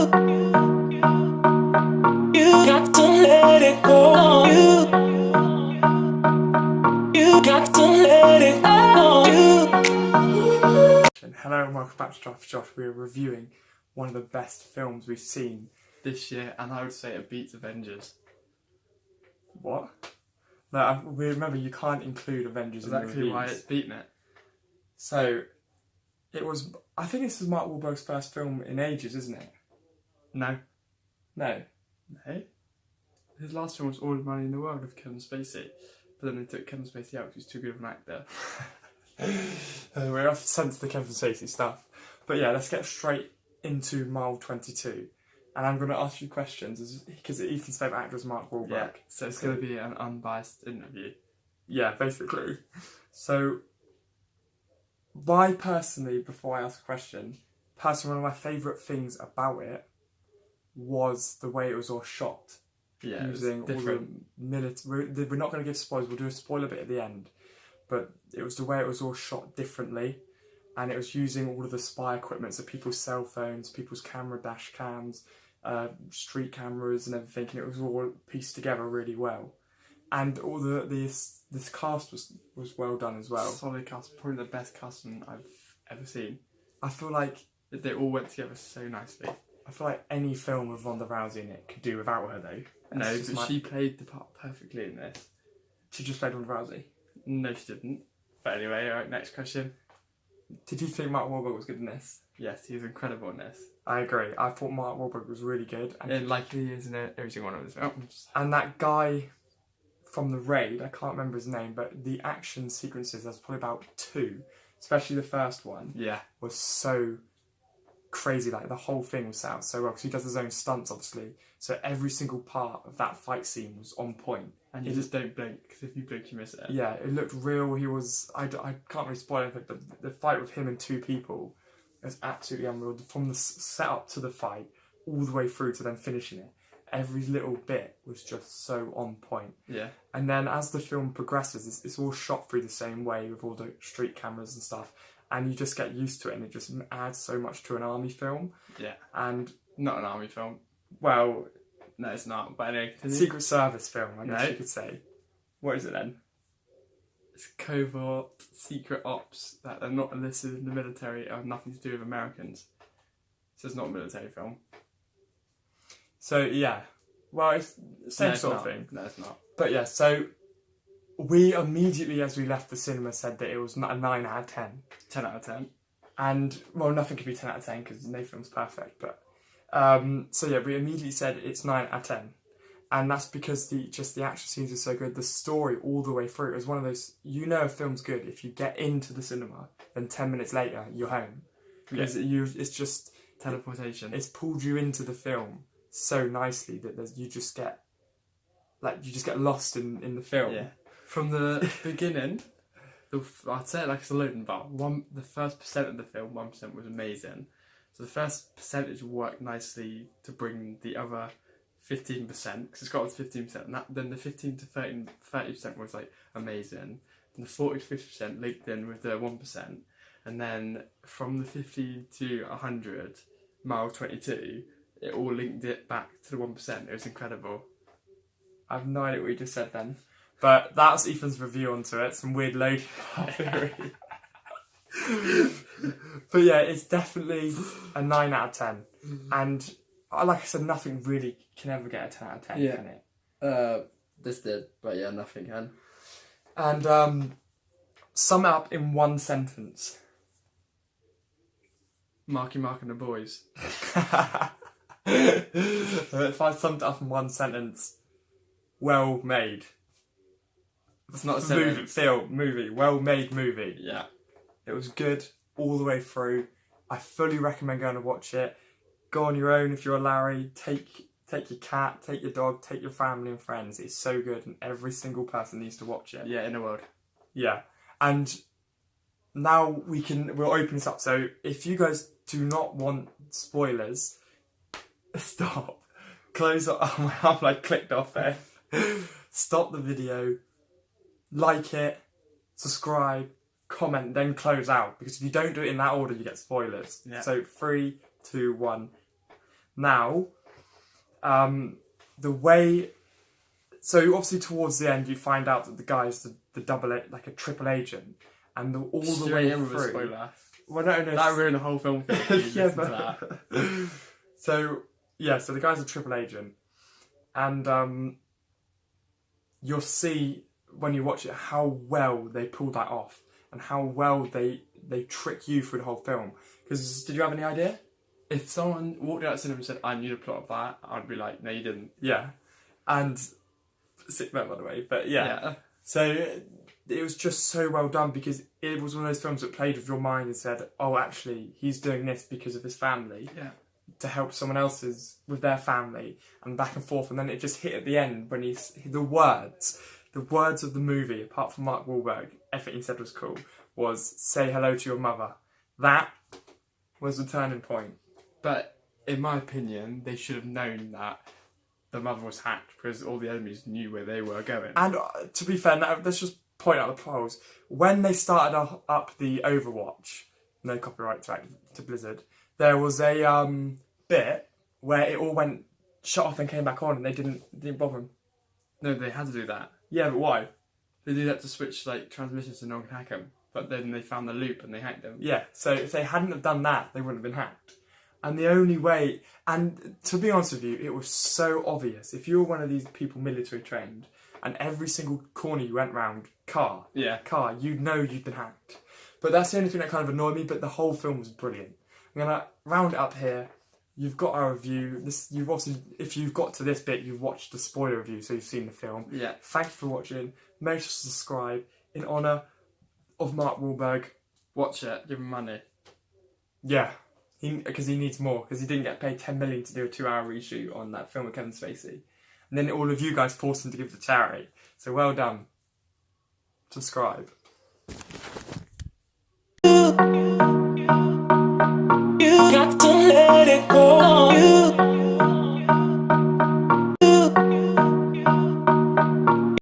You got to let it go. You got to let it go. Hello and welcome back to Giraffeyjosh. We are reviewing one of the best films we've seen this year, and I would say it beats Avengers. What? No, remember you can't include Avengers in the Exactly reviews. why it's beaten it. So, it was... I think this is Mark Wahlberg's first film in ages, isn't it? No. No. No? His last film was All the Money in the World with Kevin Spacey. But then they took Kevin Spacey out because he's too good of an actor. We're off sense the Kevin Spacey stuff. But yeah, let's get straight into Mile 22. And I'm going to ask you questions, because Ethan's favourite actor is Mark Wahlberg. Yeah, so it's going to be an unbiased interview. Yeah, basically. So, I personally, before I ask a question, one of my favourite things about it was the way it was all shot. Yeah, using all the military. We're not going to give spoilers, we'll do a spoiler bit at the end. But it was the way it was all shot differently. And it was using all of the spy equipment, so people's cell phones, people's camera dash cams, street cameras and everything, and it was all pieced together really well. And all this cast was well done as well. Solid cast, probably the best casting I've ever seen. I feel like they all went together so nicely. I feel like any film with Ronda Rousey in it could do without her though. No, but she played the part perfectly in this. She just played Ronda Rousey? No, she didn't. But anyway, alright, next question. Did you think Mark Wahlberg was good in this? Yes, he was incredible in this. I agree. I thought Mark Wahlberg was really good. And like he is in every single one of his films. And that guy from The Raid, I can't remember his name, but the action sequences, there's probably about 2, especially the first one, yeah, was so crazy. Like the whole thing was set out so well, because he does his own stunts obviously, so every single part of that fight scene was on point. And you just don't blink, because if you blink you miss it. Yeah, it looked real. He was, I can't really spoil anything, but the fight with him and 2 people is absolutely unreal. From the setup to the fight, all the way through to then finishing it, every little bit was just so on point. Yeah. And then as the film progresses, it's all shot through the same way with all the street cameras and stuff, and you just get used to it, and it just adds so much to an army film. Yeah. And not an army film. Well, no, it's not. But anyway, Secret Service film, I guess you could say. What is it then? It's covert secret ops that are not enlisted in the military, have nothing to do with Americans. So it's not a military film. So yeah, well, it's the same sort of thing. No, it's not. But yeah, so we immediately, as we left the cinema, said that it was a 9 out of 10. 10 out of 10. And, well, nothing could be 10 out of 10 because no film's perfect, but... so yeah, we immediately said it's 9 out of 10. And that's because the action scenes are so good, the story all the way through. It was one of those, you know a film's good if you get into the cinema, then 10 minutes later, you're home. Because it's just... Teleportation. It's pulled you into the film so nicely that you just get lost in the film. Yeah. From the beginning, I'd say it like it's a loading bar. The first percent of the film, 1% was amazing. So the first percentage worked nicely to bring the other 15%, because it's got up to 15%, and then the 15 to 30% was like amazing. And the 40 to 50% linked in with the 1%. And then from the 50 to 100, mile 22, it all linked it back to the 1%. It was incredible. I have no idea what you just said then. But that's Ethan's review onto it. Some weird loading bar theory. But yeah, it's definitely a 9 out of 10. And like I said, nothing really can ever get a 10 out of 10, can it? This did, but yeah, nothing can. And sum it up in one sentence. Marky Mark and the boys. If I summed it up in one sentence, well made. It's not a sentence. Movie, well made movie. Yeah. It was good all the way through. I fully recommend going to watch it. Go on your own if you're a Larry. Take your cat, take your dog, take your family and friends. It's so good, and every single person needs to watch it. Yeah, in the world. Yeah. And now we'll open this up. So if you guys do not want spoilers, stop. Close up. I'm like clicked off there. Stop the video. Like it. Subscribe. Comment. Then close out. Because if you don't do it in that order, you get spoilers. Yeah. So 3, 2, 1. Now, the way... So obviously towards the end you find out that the guy's the like a triple agent, and all the way in with a through... spoiler. Well, no. That ruined the whole film for you. Yeah, Listen to that. So the guy's a triple agent, and you'll see when you watch it how well they pull that off, and how well they trick you through the whole film. Because did you have any idea? If someone walked out of the cinema and said, "I knew the plot of that," I'd be like, "No, you didn't." Yeah, and sick note, by the way, but yeah. So it was just so well done, because it was one of those films that played with your mind and said, "Oh, actually, he's doing this because of his family." Yeah. To help someone else's with their family, and back and forth, and then it just hit at the end when the words of the movie, apart from Mark Wahlberg, everything he said was cool, was "say hello to your mother." That was the turning point. But in my opinion, they should have known that the mother was hacked, because all the enemies knew where they were going. And to be fair, now, let's just point out the pros. When they started up the Overwatch, no copyright to Blizzard, there was a bit where it all went shut off and came back on, and they didn't bother them. No, they had to do that. Yeah, but why? They do that to switch like transmissions so no one can hack them. But then they found the loop and they hacked them. Yeah, so if they hadn't have done that, they wouldn't have been hacked. And the only way, and to be honest with you, it was so obvious. If you were one of these people military trained, and every single corner you went round, car, you'd know you'd been hacked. But that's the only thing that kind of annoyed me, but the whole film was brilliant. I'm going to round it up here. You've got our review. You've obviously, if you've got to this bit, you've watched the spoiler review, so you've seen the film. Yeah. Thank you for watching. Make sure to subscribe in honour of Mark Wahlberg. Watch it. Give him money. Yeah, because he needs more, because he didn't get paid 10 million to do a 2-hour reshoot on that film with Kevin Spacey. And then all of you guys forced him to give to charity. So well done. Subscribe. You got to let it go.